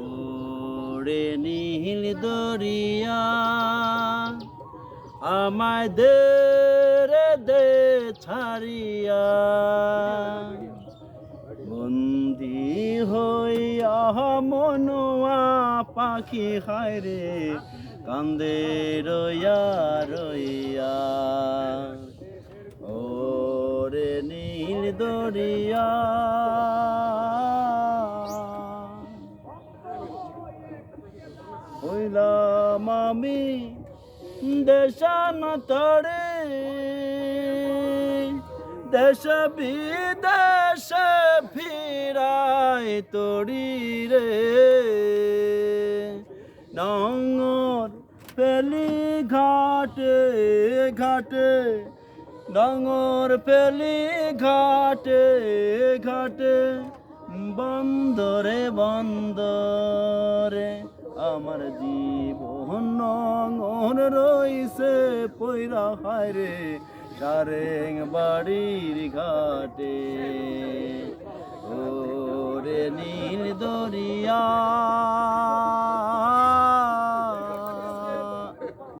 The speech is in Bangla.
ওরে নীল দরিয়া আমায় দে রে দে ছাড়িয়া, বন্দি হইয়া মনোয়া পাখি হায় রে কান্দে রইয়া রইয়া। ওরে নীল দরিয়া হইলাম আমি দেশান্তরে, দেশ বিদেশে ফিরাই তরি রে, ডাঙর পেলি ঘাটে ঘাটে, ডাঙর পেলি ঘাটে ঘাটে, বন্দরে বন্দরে আমার জীবন নঙর রইছে পইরা হায় রে সারেং বাড়ির ঘাটে। ওরে নীল দরিয়া